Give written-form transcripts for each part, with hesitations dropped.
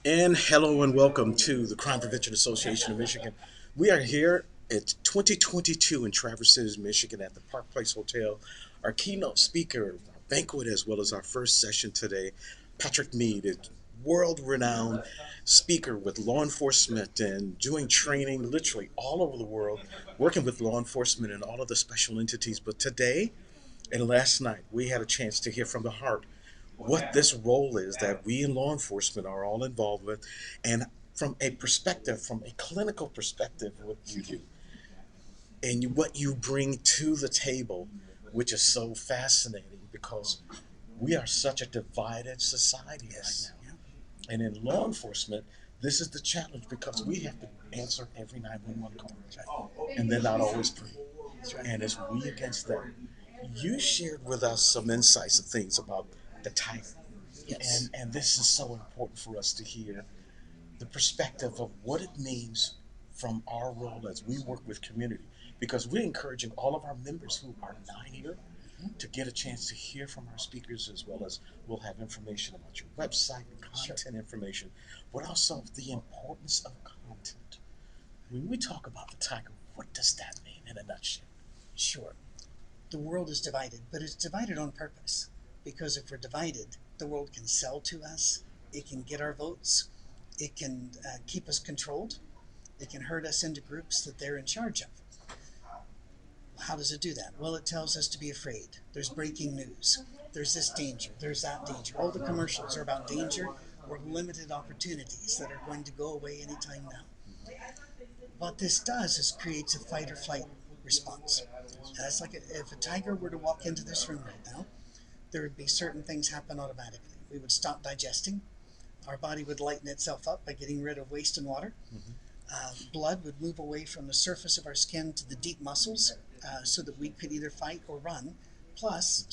And hello and welcome to the Crime Prevention Association of Michigan. We are here at 2022 in Traverse City, Michigan at the Park Place Hotel. Our keynote speaker, our banquet, as well as our first session today, Patrick Mead, is world-renowned speaker with law enforcement and doing training literally all over the world, working with law enforcement and all of the special entities. But today, and last night, we had a chance to hear from the heart what this role is that we in law enforcement are all involved with, and from a perspective, from a clinical perspective, what you do and what you bring to the table, which is so fascinating because we are such a divided society right now. And in law enforcement, this is the challenge because we have to answer every 911 call, and they're not always free. And it's we against them. You shared with us some insights and things about the tiger. Yes. And this is so important for us to hear the perspective of what it means from our role as we work with community. Because we're encouraging all of our members who are not here to get a chance to hear from our speakers, as well as we'll have information about your website and content information, but also the importance of content. When we talk about the tiger, what does that mean in a nutshell? Sure. The world is divided, but it's divided on purpose. Because if we're divided, the world can sell to us, it can get our votes, it can keep us controlled, it can herd us into groups that they're in charge of. How does it do that? Well, it tells us to be afraid. There's breaking news. There's this danger. There's that danger. All the commercials are about danger or limited opportunities that are going to go away anytime now. What this does is creates a fight or flight response. It's like if a tiger were to walk into this room right now, there would be certain things happen automatically. We would stop digesting. Our body would lighten itself up by getting rid of waste and water. Blood would move away from the surface of our skin to the deep muscles so that we could either fight or run. Plus,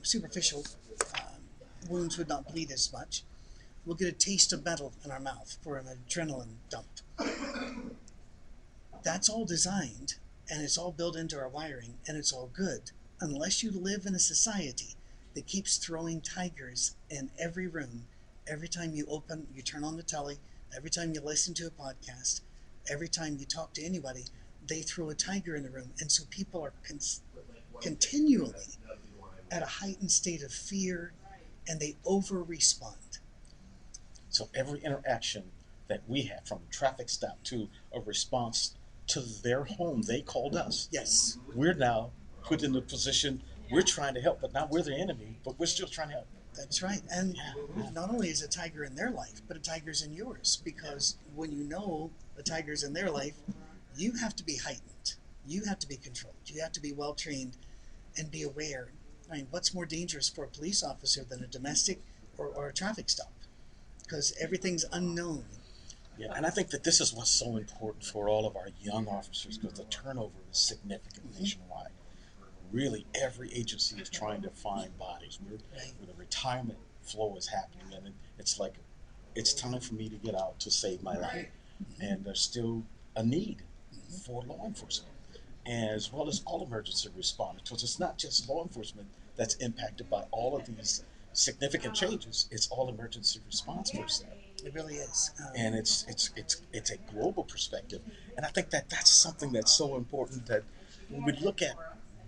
superficial wounds would not bleed as much. We'll get a taste of metal in our mouth for an adrenaline dump. That's all designed and it's all built into our wiring and it's all good unless you live in a society that keeps throwing tigers in every room. Every time you turn on the telly, every time you listen to a podcast, every time you talk to anybody, they throw a tiger in the room. And so people are continually at a heightened state of fear and they over respond. So every interaction that we have, from a traffic stop to a response to their home, they called us. Yes. We're now put in the position we're trying to help, but now we're the enemy, but we're still trying to help. That's right. And not only is a tiger in their life, but a tiger's in yours. Because when you know a tiger's in their life, you have to be heightened. You have to be controlled. You have to be well trained and be aware. I mean, what's more dangerous for a police officer than a domestic or a traffic stop? Because everything's unknown. Yeah, and I think that this is what's so important for all of our young officers, because the turnover is significant nationwide. Really, every agency is trying to find bodies. The retirement flow is happening, and it's like, it's time for me to get out to save my life. And there's still a need for law enforcement, as well as all emergency responders, because it's not just law enforcement that's impacted by all of these significant changes. It's all emergency response personnel. It really is. And it's a global perspective, and I think that that's something that's so important, that when we look at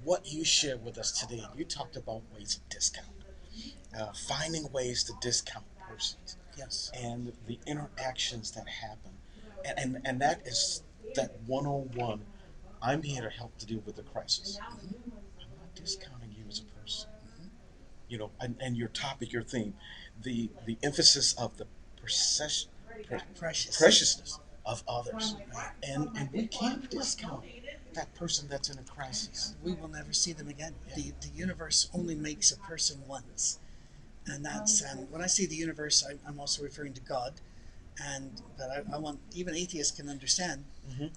what you shared with us today, you talked about ways of discount, finding ways to discount persons. Yes. And the interactions that happen, and that is that one-on-one. I'm here to help to deal with the crisis. I'm not discounting you as a person. And your topic, your theme, the emphasis of the procession, preciousness of others, and we can't discount that person that's in a crisis. We will never see them again. The universe only makes a person once, and that's when I say the universe, I'm also referring to God, but I want even atheists can understand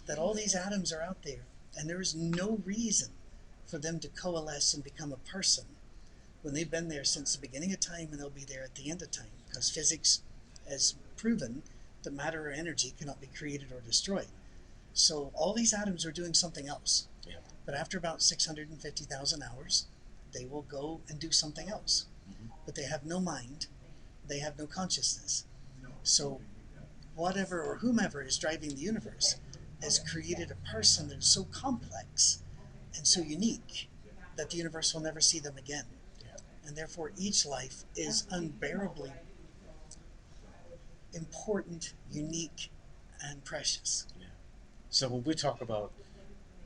that all these atoms are out there, and there is no reason for them to coalesce and become a person when they've been there since the beginning of time, and they'll be there at the end of time, because physics has proven that matter or energy cannot be created or destroyed. So all these atoms are doing something else. Yeah. But after about 650,000 hours, they will go and do something else. But they have no mind, they have no consciousness. So whatever or whomever is driving the universe has created a person that is so complex and so unique that the universe will never see them again. And therefore, each life is unbearably important, unique, and precious. Yeah. So when we talk about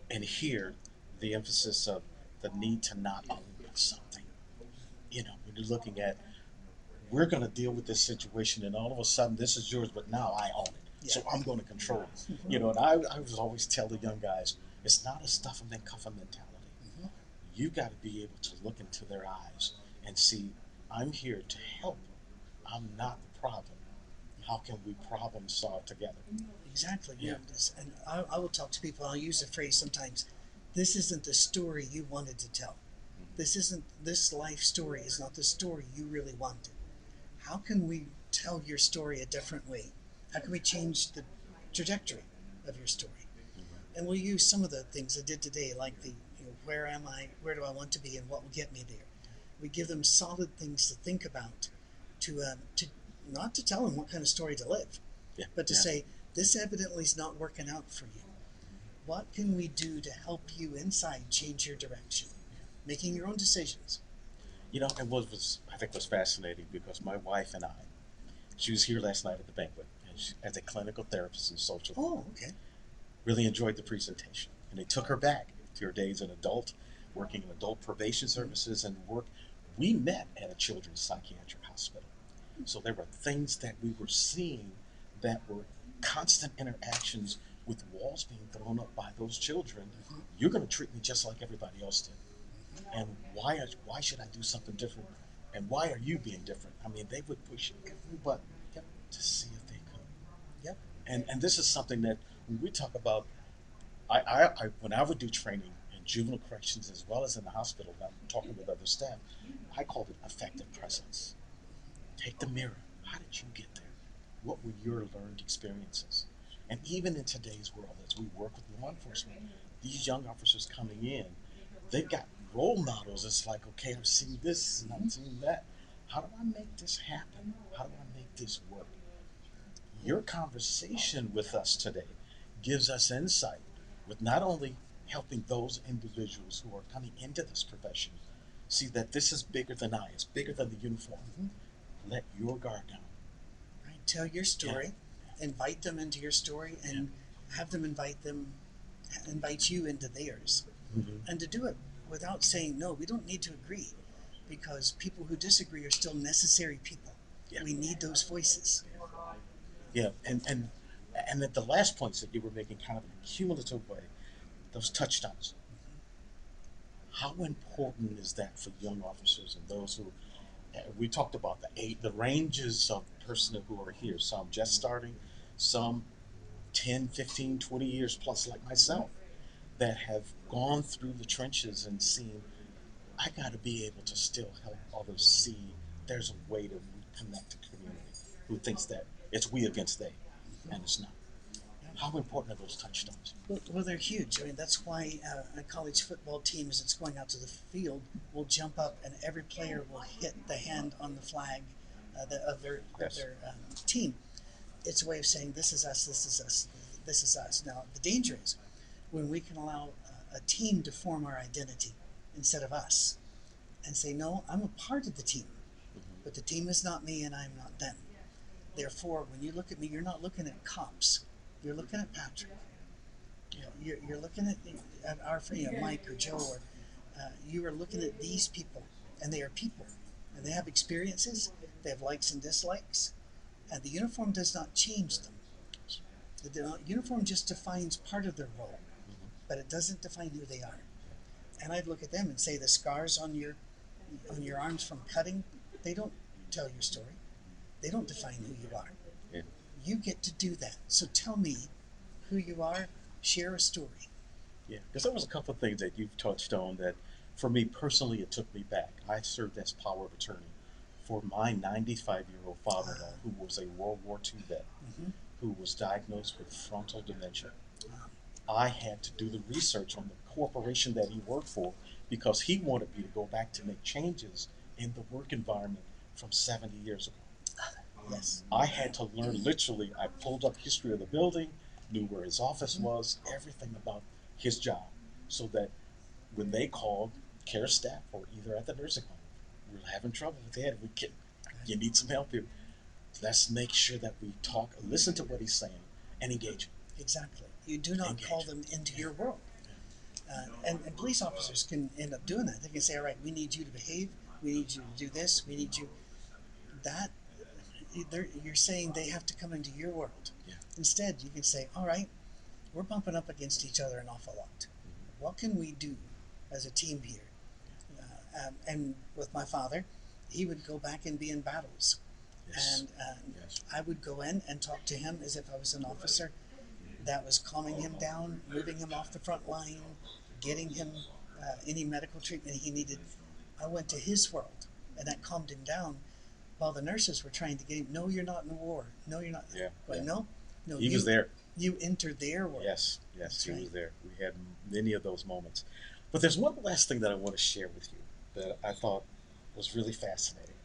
and hear the emphasis of the need to not own something, when you're looking at we're going to deal with this situation, and all of a sudden this is yours, but now I own it, Yeah. so I'm going to control it. And I was always tell the young guys, it's not a stuff them and cuff them mentality. You got to be able to look into their eyes and see, I'm here to help. I'm not the problem. How can we problem solve together? Exactly. Yeah. And I will talk to people. I'll use the phrase sometimes. This isn't the story you wanted to tell. This life story is not the story you really wanted. How can we tell your story a different way? How can we change the trajectory of your story? And we'll use some of the things I did today, like where am I, where do I want to be, and what will get me there. We give them solid things to think about, to not to tell them what kind of story to live, Yeah. but to Yeah. say this evidently is not working out for you. What can we do to help you inside change your direction, making your own decisions? And what was I think was fascinating because my wife and I, she was here last night at the banquet, and she, as a clinical therapist and social worker, Oh, okay. really enjoyed the presentation, and it took her back to her days as an adult, working in adult probation services and work. We met at a children's psychiatric hospital, so there were things that we were seeing that were constant interactions with walls being thrown up by those children. You're going to treat me just like everybody else did, and why should I do something different? And why are you being different? I mean, they would push every button to see if they could. Yep. And this is something that when we talk about, when I would do training in juvenile corrections as well as in the hospital, and I'm talking with other staff, I called it effective presence. Take the mirror. How did you get there? What were your learned experiences? And even in today's world, as we work with law enforcement, these young officers coming in, they've got role models. It's like, okay, I've seen this and I've seen that. How do I make this happen? How do I make this work? Your conversation with us today gives us insight with not only helping those individuals who are coming into this profession see that this is bigger than I, it's bigger than the uniform. Let your guard down. Right. Tell your story, invite them into your story, and have them invite you into theirs. And to do it without saying no. We don't need to agree, because people who disagree are still necessary people. Yeah. We need those voices. Yeah, and at the last points that you were making, kind of in a cumulative way, those touchdowns. How important is that for young officers and those who we talked about the ranges of person who are here, some just starting, some 10, 15, 20 years plus like myself, that have gone through the trenches and seen, I got to be able to still help others see there's a way to reconnect the community who thinks that it's we against they, and it's not. How important are those touchdowns? Well, they're huge. I mean, that's why a college football team, as it's going out to the field, will jump up and every player will hit the hand on the flag of their team. It's a way of saying, this is us, this is us, this is us. Now, the danger is when we can allow a team to form our identity instead of us and say, no, I'm a part of the team, but the team is not me and I'm not them. Therefore, when you look at me, you're not looking at cops. You're looking at Patrick. You're looking at our friend Mike or Joe, or you are looking at these people, and they are people, and they have experiences. They have likes and dislikes, and the uniform does not change them. The uniform just defines part of their role, but it doesn't define who they are. And I'd look at them and say, the scars on your arms from cutting, they don't tell your story. They don't define who you are. Yeah. You get to do that. So tell me who you are, share a story. Yeah, because there was a couple of things that you've touched on that, for me personally, it took me back. I served as power of attorney for my 95-year-old father-in-law who was a World War II vet, who was diagnosed with frontal dementia. I had to do the research on the corporation that he worked for because he wanted me to go back to make changes in the work environment from 70 years ago. Yes. I had to learn literally. I pulled up history of the building, knew where his office was, everything about his job, so that when they called care staff or either at the nursing home, we're having trouble with Ed. We can, you need some help here. Let's make sure that we talk, listen to what he's saying, and engage him. Exactly. You do not Engage. call them into your world. And police officers can end up doing that. They can say, all right, we need you to behave. We need you to do this. We need you. That, you're saying they have to come into your world. Yeah. Instead, you can say, all right, we're bumping up against each other an awful lot. What can we do as a team here? And with my father, he would go back and be in battles. Yes. And Yes. I would go in and talk to him as if I was an officer. That was calming him down, moving him off the front line, getting him any medical treatment he needed. I went to his world, and that calmed him down. While the nurses were trying to get him, no, you're not in the war. No, you're not. Yeah. But Yeah. no, He was there. You enter their world. Yes. Yes. That's He right. was there. We had many of those moments. But there's one last thing that I want to share with you that I thought was really fascinating.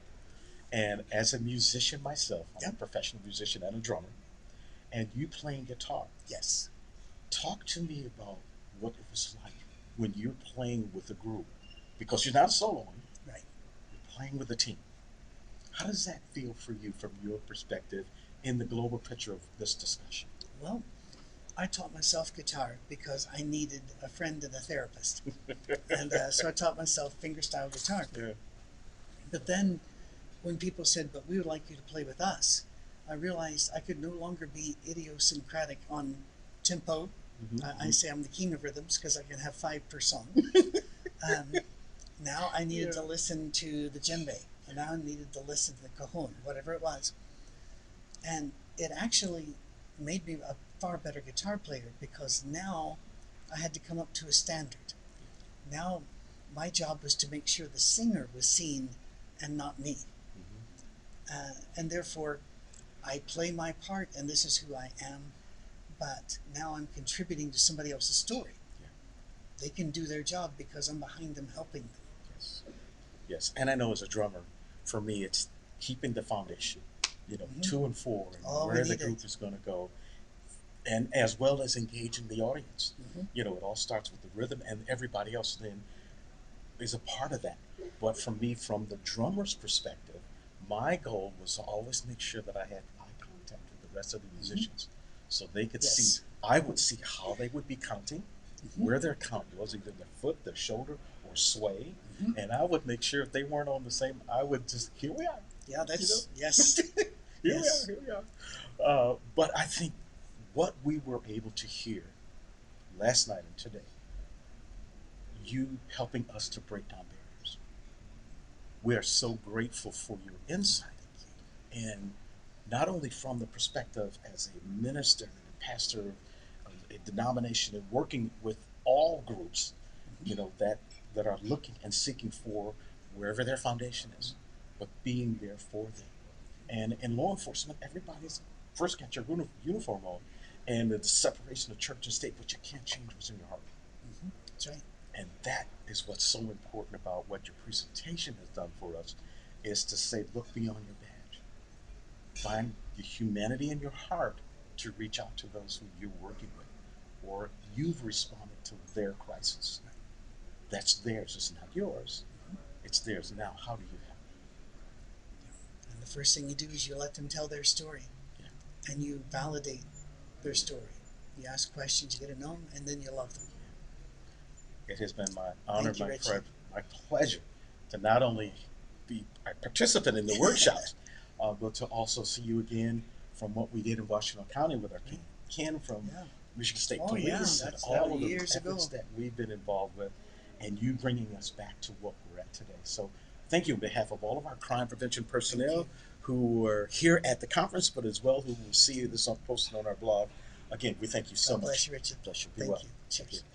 And as a musician myself, I'm a Yep. professional musician and a drummer, and you playing guitar. Yes. Talk to me about what it was like when you're playing with a group, because you're not soloing, Right. you're playing with a team. How does that feel for you from your perspective in the global picture of this discussion? Well, I taught myself guitar because I needed a friend and a therapist. And so I taught myself fingerstyle guitar. Yeah. But then when people said, but we would like you to play with us, I realized I could no longer be idiosyncratic on tempo. I say I'm the king of rhythms because I can have 5 per song. Now I needed to listen to the djembe, and now I needed to listen to the cajon, whatever it was. And it actually made me a far better guitar player because now I had to come up to a standard. Now my job was to make sure the singer was seen and not me. And therefore, I play my part, and this is who I am. But now I'm contributing to somebody else's story. Yeah. They can do their job because I'm behind them, helping them. Yes. Yes. And I know as a drummer, for me, it's keeping the foundation, to and for, and Oh, where we the need group it. is going to go, and as well as engaging the audience. Mhm. It all starts with the rhythm, and everybody else then is a part of that. But for me, from the drummer's perspective, my goal was to always make sure that I had eye contact with the rest of the musicians, so they could Yes. see. I would see how they would be counting, where their count was, either their foot, their shoulder, or sway, and I would make sure if they weren't on the same, I would just, here we are. Yeah, that's yes. Here Yes. we are, here we are. But I think what we were able to hear last night and today, you helping us to break down barriers. We are so grateful for your insight, and not only from the perspective as a minister and a pastor of a denomination and working with all groups, that are looking and seeking for wherever their foundation is, but being there for them. And in law enforcement, everybody's first got your uniform on, and the separation of church and state, but you can't change what's in your heart. That's right. And that is what's so important about what your presentation has done for us, is to say, look beyond your badge. Find the humanity in your heart to reach out to those who you're working with, or you've responded to their crisis. That's theirs, it's not yours. It's theirs. Now, how do you help? And the first thing you do is you let them tell their story, Yeah. and you validate their story. You ask questions, you get to know them, and then you love them. It has been my honor, Thank you, Richie. my pleasure to not only be a participant in the workshops, but to also see you again from what we did in Washington County with our Ken from Yeah. Michigan State Oh, Police, yeah, and that all was of the years efforts ago. that we've been involved with, and you bringing us back to what we're at today. So thank you on behalf of all of our crime prevention personnel who are here at the conference, but as well who will see this posted on our blog. Again, we thank you so God much. bless you, Richard. Bless you. Be Thank well. you. Thank Cheers. you.